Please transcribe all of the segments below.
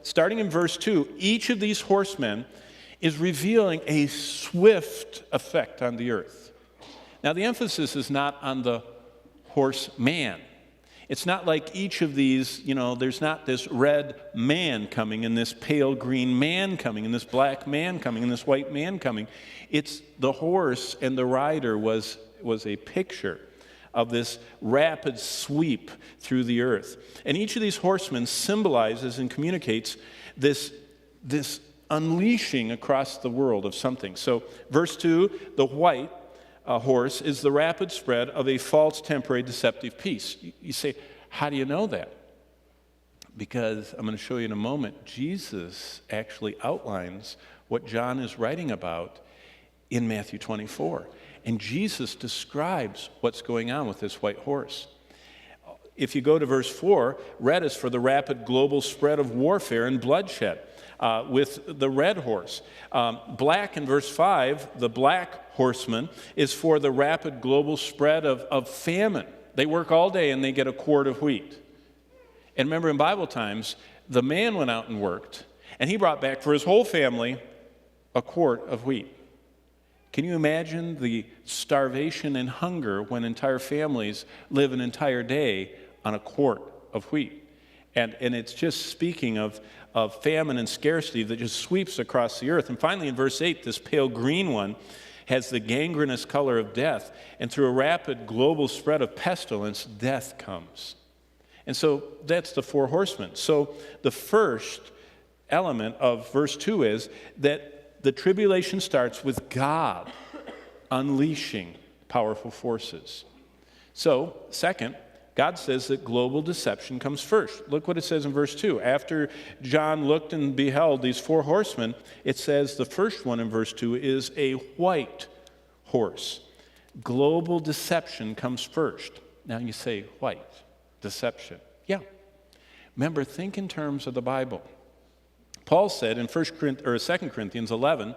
Starting in verse 2, each of these horsemen is revealing a swift effect on the earth. Now, the emphasis is not on the horseman. It's not like each of these, there's not this red man coming and this pale green man coming and this black man coming and this white man coming. It's the horse, and the rider was a picture of this rapid sweep through the earth. And each of these horsemen symbolizes and communicates this unleashing across the world of something. So verse 2, the white horse is the rapid spread of a false, temporary, deceptive peace. You say, how do you know that? Because I'm going to show you in a moment, Jesus actually outlines what John is writing about in Matthew 24. And Jesus describes what's going on with this white horse. If you go to verse 4, red is for the rapid global spread of warfare and bloodshed with the red horse. Black in verse 5, the black horseman, is for the rapid global spread of famine. They work all day and they get a quart of wheat. And remember, in Bible times, the man went out and worked, and he brought back for his whole family a quart of wheat. Can you imagine the starvation and hunger when entire families live an entire day on a quart of wheat? And it's just speaking of famine and scarcity that just sweeps across the earth. And finally, in verse 8, this pale green one has the gangrenous color of death. And through a rapid global spread of pestilence, death comes. And so that's the four horsemen. So the first element of verse 2 is that the tribulation starts with God unleashing powerful forces. So, second, God says that global deception comes first. Look what it says in verse 2. After John looked and beheld these four horsemen, it says the first one in verse 2 is a white horse. Global deception comes first. Now you say, white deception. Yeah. Remember, think in terms of the Bible. Paul said in 2 Corinthians 11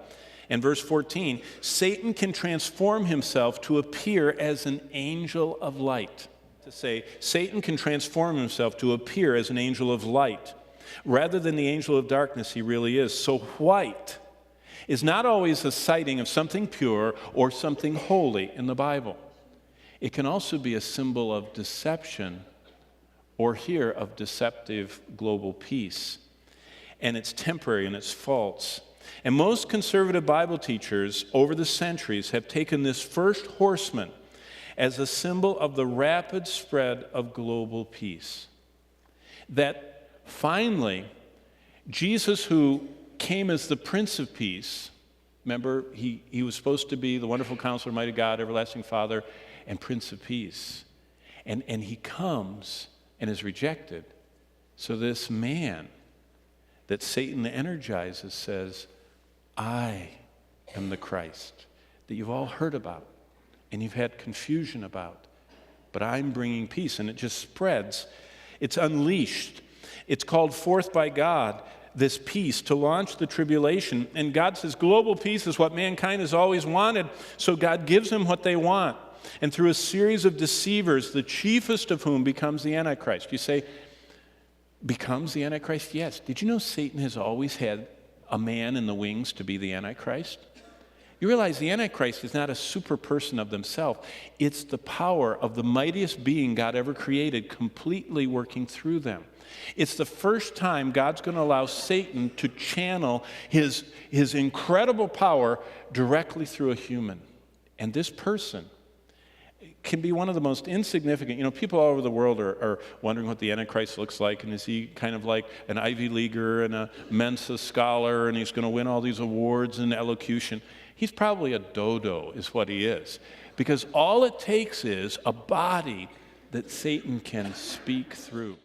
and verse 14, Satan can transform himself to appear as an angel of light. To say, Satan can transform himself to appear as an angel of light, rather than the angel of darkness he really is. So white is not always a sighting of something pure or something holy in the Bible. It can also be a symbol of deception, or here of deceptive global peace. And it's temporary and it's false. And most conservative Bible teachers over the centuries have taken this first horseman as a symbol of the rapid spread of global peace. That finally, Jesus, who came as the Prince of Peace, remember, he was supposed to be the wonderful Counselor, Mighty God, Everlasting Father, and Prince of Peace. And he comes and is rejected. So this man that Satan energizes says, I am the Christ that you've all heard about and you've had confusion about, but I'm bringing peace. And it just spreads. It's unleashed. It's called forth by God, this peace, to launch the tribulation. And God says global peace is what mankind has always wanted, so God gives them what they want. And through a series of deceivers, the chiefest of whom becomes the Antichrist. You say, becomes the Antichrist? Yes. Did you know Satan has always had a man in the wings to be the Antichrist? You realize the Antichrist is not a super person of themselves. It's the power of the mightiest being God ever created completely working through them. It's the first time God's going to allow Satan to channel his incredible power directly through a human. And this person can be one of the most insignificant. People all over the world are wondering what the Antichrist looks like, and is he kind of like an Ivy Leaguer and a Mensa scholar, and he's going to win all these awards in elocution. He's probably a dodo, is what he is, because all it takes is a body that Satan can speak through.